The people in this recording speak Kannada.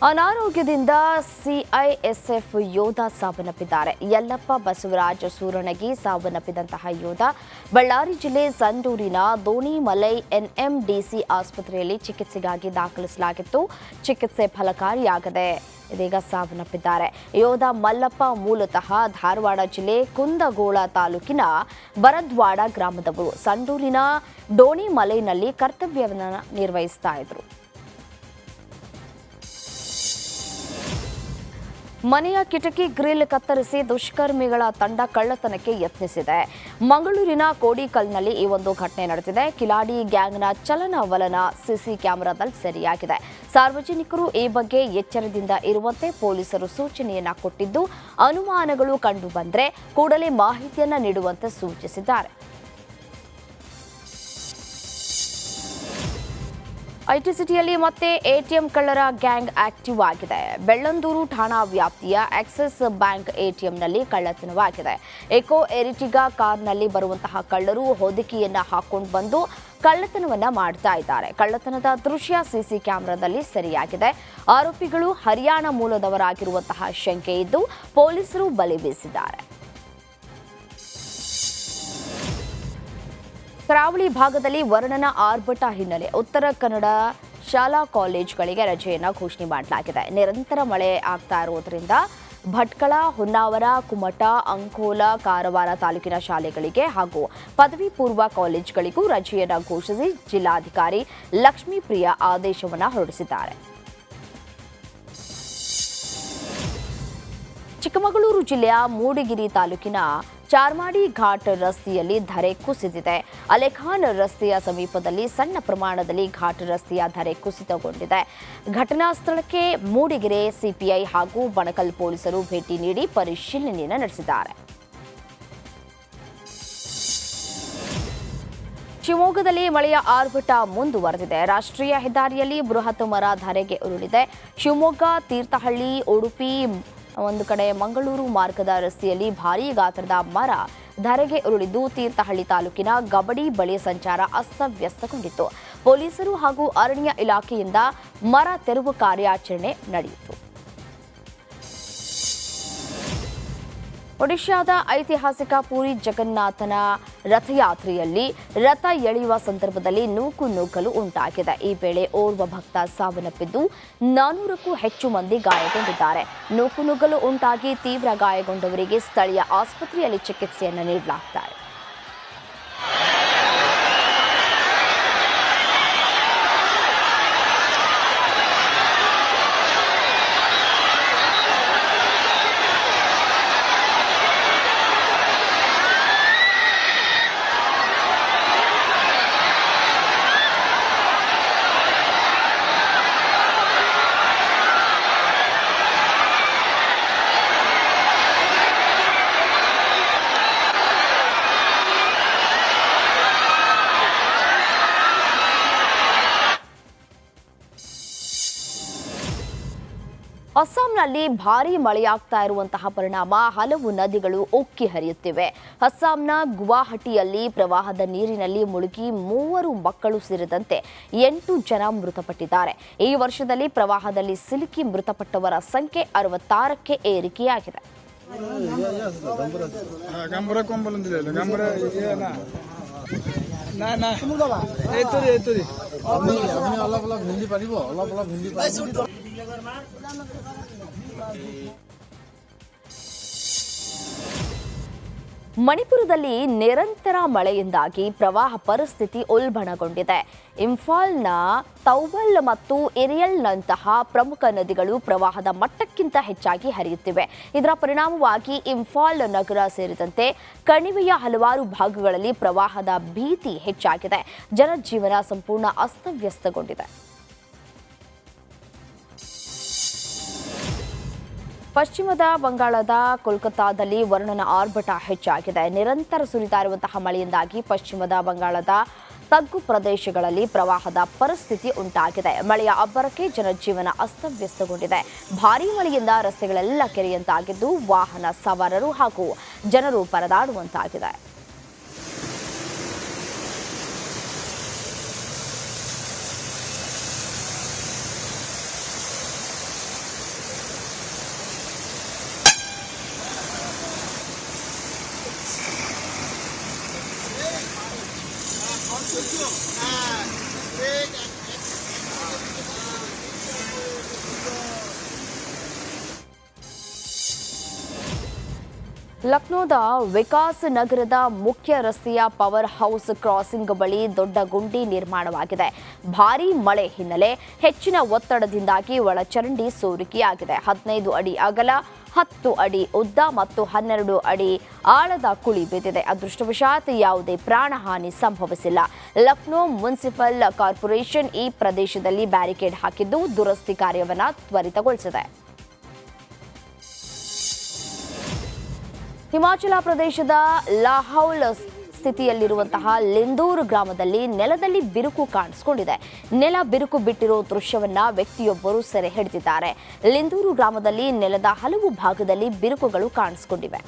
ಅನಾರೋಗ್ಯದಿಂದ ಸಿಐಎಸ್ಎಫ್ ಯೋಧ ಸಾವನ್ನಪ್ಪಿದ್ದಾರೆ. ಯಲ್ಲಪ್ಪ ಬಸವರಾಜ ಸೂರಣಗಿ ಸಾವನ್ನಪ್ಪಿದಂತಹ ಯೋಧ ಬಳ್ಳಾರಿ ಜಿಲ್ಲೆ ಸಂಡೂರಿನ ದೋಣಿಮಲೈ ಎನ್ಎಂಡಿಸಿ ಆಸ್ಪತ್ರೆಯಲ್ಲಿ ಚಿಕಿತ್ಸೆಗಾಗಿ ದಾಖಲಿಸಲಾಗಿತ್ತು. ಚಿಕಿತ್ಸೆ ಫಲಕಾರಿಯಾಗದೆ ಇದೀಗ ಸಾವನ್ನಪ್ಪಿದ್ದಾರೆ. ಯೋಧ ಮಲ್ಲಪ್ಪ ಮೂಲತಃ ಧಾರವಾಡ ಜಿಲ್ಲೆ ಕುಂದಗೋಳ ತಾಲೂಕಿನ ಬರದ್ವಾಡ ಗ್ರಾಮದವರು. ಸಂಡೂರಿನ ದೋಣಿಮಲೈನಲ್ಲಿ ಕರ್ತವ್ಯವನ್ನು ನಿರ್ವಹಿಸ್ತಾ ಇದ್ರು. ಮನೆಯ ಕಿಟಕಿ ಗ್ರಿಲ್ ಕತ್ತರಿಸಿ ದುಷ್ಕರ್ಮಿಗಳ ತಂಡ ಕಳ್ಳತನಕ್ಕೆ ಯತ್ನಿಸಿದೆ. ಮಂಗಳೂರಿನ ಕೋಡಿಕಲ್ನಲ್ಲಿ ಈ ಒಂದು ಘಟನೆ ನಡೆದಿದೆ. ಕಿಲಾಡಿ ಗ್ಯಾಂಗ್ನ ಚಲನವಲನ ಸಿಸಿ ಕ್ಯಾಮೆರಾದಲ್ಲಿ ಸೆರೆಯಾಗಿದೆ. ಸಾರ್ವಜನಿಕರು ಈ ಬಗ್ಗೆ ಎಚ್ಚರದಿಂದ ಇರುವಂತೆ ಪೊಲೀಸರು ಸೂಚನೆಯನ್ನ ಕೊಟ್ಟಿದ್ದು, ಅನುಮಾನಗಳು ಕಂಡು ಬಂದರೆ ಕೂಡಲೇ ಮಾಹಿತಿಯನ್ನ ನೀಡುವಂತೆ ಸೂಚಿಸಿದ್ದಾರೆ. ಐಟಿ ಸಿಟಿಯಲ್ಲಿ ಮತ್ತೆ ಎಟಿಎಂ ಕಳ್ಳರ ಗ್ಯಾಂಗ್ ಆಕ್ಟಿವ್ ಆಗಿದೆ. ಬೆಳ್ಳಂದೂರು ಠಾಣಾ ವ್ಯಾಪ್ತಿಯ ಆಕ್ಸಿಸ್ ಬ್ಯಾಂಕ್ ಎಟಿಎಂನಲ್ಲಿ ಕಳ್ಳತನವಾಗಿದೆ. ಎಕೋ ಎರಿಟಿಗಾ ಕಾರ್ನಲ್ಲಿ ಬರುವಂತಹ ಕಳ್ಳರು ಹೊದಿಕೆಯನ್ನ ಹಾಕೊಂಡು ಬಂದು ಕಳ್ಳತನವನ್ನ ಮಾಡ್ತಾ ಇದ್ದಾರೆ. ಕಳ್ಳತನದ ದೃಶ್ಯ ಸಿಸಿ ಕ್ಯಾಮೆರಾದಲ್ಲಿ ಸೆರೆಯಾಗಿದೆ. ಆರೋಪಿಗಳು ಹರಿಯಾಣ ಮೂಲದವರಾಗಿರುವಂತಹ ಶಂಕೆ ಇದ್ದು ಪೊಲೀಸರು ಬಲೆ ಬೀಸಿದ್ದಾರೆ. ಕರಾವಳಿ ಭಾಗದಲ್ಲಿ ವರ್ಣನ ಆರ್ಭಟ ಹಿನ್ನೆಲೆ ಉತ್ತರ ಕನ್ನಡ ಶಾಲಾ ಕಾಲೇಜುಗಳಿಗೆ ರಜೆಯನ್ನು ಘೋಷಣೆ ಮಾಡಲಾಗಿದೆ. ನಿರಂತರ ಮಳೆ ಆಗ್ತಾ ಇರುವುದರಿಂದ ಭಟ್ಕಳ, ಹೊನ್ನಾವರ, ಕುಮಟಾ, ಅಂಕೋಲ, ಕಾರವಾರ ತಾಲೂಕಿನ ಶಾಲೆಗಳಿಗೆ ಹಾಗೂ ಪದವಿ ಪೂರ್ವ ಕಾಲೇಜುಗಳಿಗೂ ರಜೆಯನ್ನು ಘೋಷಿಸಿ ಜಿಲ್ಲಾಧಿಕಾರಿ ಲಕ್ಷ್ಮೀಪ್ರಿಯ ಆದೇಶವನ್ನು ಹೊರಡಿಸಿದ್ದಾರೆ. ಚಿಕ್ಕಮಗಳೂರು ಜಿಲ್ಲೆಯ ಮೂಡಿಗೆರೆ ತಾಲೂಕಿನ ಚಾರ್ಮಾಡಿ ಘಾಟ್ ರಸ್ತೆಯಲ್ಲಿ ಧರೆ ಕುಸಿದಿದೆ. ಅಲೆಖಾನ್ ರಸ್ತೆಯ ಸಮೀಪದಲ್ಲಿ ಸಣ್ಣ ಪ್ರಮಾಣದಲ್ಲಿ ಘಾಟ್ ರಸ್ತೆಯ ಧರೆ ಕುಸಿತಗೊಂಡಿದೆ. ಘಟನಾ ಸ್ಥಳಕ್ಕೆ ಮೂಡಿಗೆರೆ ಸಿಪಿಐ ಹಾಗೂ ಬಣಕಲ್ ಪೊಲೀಸರು ಭೇಟಿ ನೀಡಿ ಪರಿಶೀಲನೆಯನ್ನು ನಡೆಸಿದ್ದಾರೆ. ಶಿವಮೊಗ್ಗದಲ್ಲಿ ಮಳೆಯ ಆರ್ಭಟ ಮುಂದುವರೆದಿದೆ. ರಾಷ್ಟ್ರೀಯ ಹೆದ್ದಾರಿಯಲ್ಲಿ ಬೃಹತ್ ಮರ ಧರೆಗೆ ಉರುಳಿದೆ. ಶಿವಮೊಗ್ಗ, ತೀರ್ಥಹಳ್ಳಿ, ಉಡುಪಿ, ಒಂದು ಕಡೆ ಮಂಗಳೂರು ಮಾರ್ಗದ ರಸ್ತೆಯಲ್ಲಿ ಭಾರೀ ಗಾತ್ರದ ಮರ ಧರೆಗೆ ಉರುಳಿದ್ದು ತೀರ್ಥಹಳ್ಳಿ ತಾಲೂಕಿನ ಗಬಡಿ ಬಳಿ ಸಂಚಾರ ಅಸ್ತವ್ಯಸ್ತಗೊಂಡಿತ್ತು. ಪೊಲೀಸರು ಹಾಗೂ ಅರಣ್ಯ ಇಲಾಖೆಯಿಂದ ಮರ ತೆರವು ಕಾರ್ಯಾಚರಣೆ ನಡೆಯಿತು. ಒಡಿಶಾದ ಐತಿಹಾಸಿಕ ಪುರಿ ಜಗನ್ನಾಥನ ರಥಯಾತ್ರೆಯಲ್ಲಿ ರಥ ಎಳೆಯುವ ಸಂದರ್ಭದಲ್ಲಿ ನೂಕುನುಗ್ಗಲು ಉಂಟಾಗಿದೆ. ಈ ವೇಳೆ ಓರ್ವ ಭಕ್ತ ಸಾವನ್ನಪ್ಪಿದ್ದು 400ಕ್ಕೂ ಹೆಚ್ಚು ಮಂದಿ ಗಾಯಗೊಂಡಿದ್ದಾರೆ. ನೂಕುನುಗ್ಗಲು ಉಂಟಾಗಿ ತೀವ್ರ ಗಾಯಗೊಂಡವರಿಗೆ ಸ್ಥಳೀಯ ಆಸ್ಪತ್ರೆಯಲ್ಲಿ ಚಿಕಿತ್ಸೆಯನ್ನು ನೀಡಲಾಗುತ್ತಿದೆ. ಅಸ್ಸಾಂನಲ್ಲಿ ಭಾರೀ ಮಳೆಯಾಗ್ತಾ ಇರುವಂತಹ ಪರಿಣಾಮ ಹಲವು ನದಿಗಳು ಉಕ್ಕಿ ಹರಿಯುತ್ತಿವೆ. ಅಸ್ಸಾಂನ ಗುವಾಹಟಿಯಲ್ಲಿ ಪ್ರವಾಹದ ನೀರಿನಲ್ಲಿ ಮುಳುಗಿ 3 ಮಕ್ಕಳು ಸೇರಿದಂತೆ 8 ಜನ ಮೃತಪಟ್ಟಿದ್ದಾರೆ. ಈ ವರ್ಷದಲ್ಲಿ ಪ್ರವಾಹದಲ್ಲಿ ಸಿಲುಕಿ ಮೃತಪಟ್ಟವರ ಸಂಖ್ಯೆ 66ಕ್ಕೆ ಏರಿಕೆಯಾಗಿದೆ. ಮಣಿಪುರದಲ್ಲಿ ನಿರಂತರ ಮಳೆಯಿಂದಾಗಿ ಪ್ರವಾಹ ಪರಿಸ್ಥಿತಿ ಉಲ್ಬಣಗೊಂಡಿದೆ. ಇಂಫಾಲ್ನ ತೌಬಲ್ ಮತ್ತು ಇರಿಯಲ್ನಂತಹ ಪ್ರಮುಖ ನದಿಗಳು ಪ್ರವಾಹದ ಮಟ್ಟಕ್ಕಿಂತ ಹೆಚ್ಚಾಗಿ ಹರಿಯುತ್ತಿವೆ. ಇದರ ಪರಿಣಾಮವಾಗಿ ಇಂಫಾಲ್ ನಗರ ಸೇರಿದಂತೆ ಕಣಿವೆಯ ಹಲವಾರು ಭಾಗಗಳಲ್ಲಿ ಪ್ರವಾಹದ ಭೀತಿ ಹೆಚ್ಚಾಗಿದೆ. ಜನಜೀವನ ಸಂಪೂರ್ಣ ಅಸ್ತವ್ಯಸ್ತಗೊಂಡಿದೆ. ಪಶ್ಚಿಮದ ಬಂಗಾಳದ ಕೋಲ್ಕತ್ತಾದಲ್ಲಿ ವರ್ಣನ ಆರ್ಭಟ ಹೆಚ್ಚಾಗಿದೆ. ನಿರಂತರ ಸುರಿತಾ ಇರುವಂತಹ ಮಳೆಯಿಂದಾಗಿ ಪಶ್ಚಿಮದ ಬಂಗಾಳದ ತಗ್ಗು ಪ್ರದೇಶಗಳಲ್ಲಿ ಪ್ರವಾಹದ ಪರಿಸ್ಥಿತಿ ಉಂಟಾಗಿದೆ. ಮಳೆಯ ಅಬ್ಬರಕ್ಕೆ ಜನಜೀವನ ಅಸ್ತವ್ಯಸ್ತಗೊಂಡಿದೆ. ಭಾರೀ ಮಳೆಯಿಂದ ರಸ್ತೆಗಳೆಲ್ಲ ಕೆರೆಯಂತಾಗಿದ್ದು ವಾಹನ ಸವಾರರು ಹಾಗೂ ಜನರು ಪರದಾಡುವಂತಾಗಿದೆ. ಲಕ್ನೋದ ವಿಕಾಸ್ ನಗರದ ಮುಖ್ಯ ರಸ್ತೆಯ ಪವರ್ ಹೌಸ್ ಕ್ರಾಸಿಂಗ್ ಬಳಿ ದೊಡ್ಡ ಗುಂಡಿ ನಿರ್ಮಾಣವಾಗಿದೆ. ಭಾರೀ ಮಳೆ ಹಿನ್ನೆಲೆ ಹೆಚ್ಚಿನ ಒತ್ತಡದಿಂದಾಗಿ ಒಳಚರಂಡಿ ಸೋರಿಕೆಯಾಗಿದೆ. 15 ಅಡಿ ಅಗಲ, 10 ಅಡಿ ಉದ್ದ ಮತ್ತು 12 ಅಡಿ ಆಳದ ಕುಳಿ ಬಿದ್ದಿದೆ. ಅದೃಷ್ಟವಶಾತ್ ಯಾವುದೇ ಪ್ರಾಣಹಾನಿ ಸಂಭವಿಸಿಲ್ಲ. ಲಕ್ನೋ ಮುನ್ಸಿಪಲ್ ಕಾರ್ಪೊರೇಷನ್ ಈ ಪ್ರದೇಶದಲ್ಲಿ ಬ್ಯಾರಿಕೇಡ್ ಹಾಕಿದ್ದು ದುರಸ್ತಿ ಕಾರ್ಯವನ್ನು ತ್ವರಿತಗೊಳಿಸಿದೆ. ಹಿಮಾಚಲ ಪ್ರದೇಶದ ಲಾಹೌಲ್ ಸ್ಥಿತಿಯಲ್ಲಿರುವಂತಹ ಲಿಂದೂರು ಗ್ರಾಮದಲ್ಲಿ ನೆಲದಲ್ಲಿ ಬಿರುಕು ಕಾಣಿಸಿಕೊಂಡಿದೆ. ನೆಲ ಬಿರುಕು ಬಿಟ್ಟಿರೋ ದೃಶ್ಯವನ್ನ ವ್ಯಕ್ತಿಯೊಬ್ಬರು ಸೆರೆ ಹಿಡಿದಿದ್ದಾರೆ. ಲಿಂದೂರು ಗ್ರಾಮದಲ್ಲಿ ನೆಲದ ಹಲವು ಭಾಗದಲ್ಲಿ ಬಿರುಕುಗಳು ಕಾಣಿಸಿಕೊಂಡಿವೆ.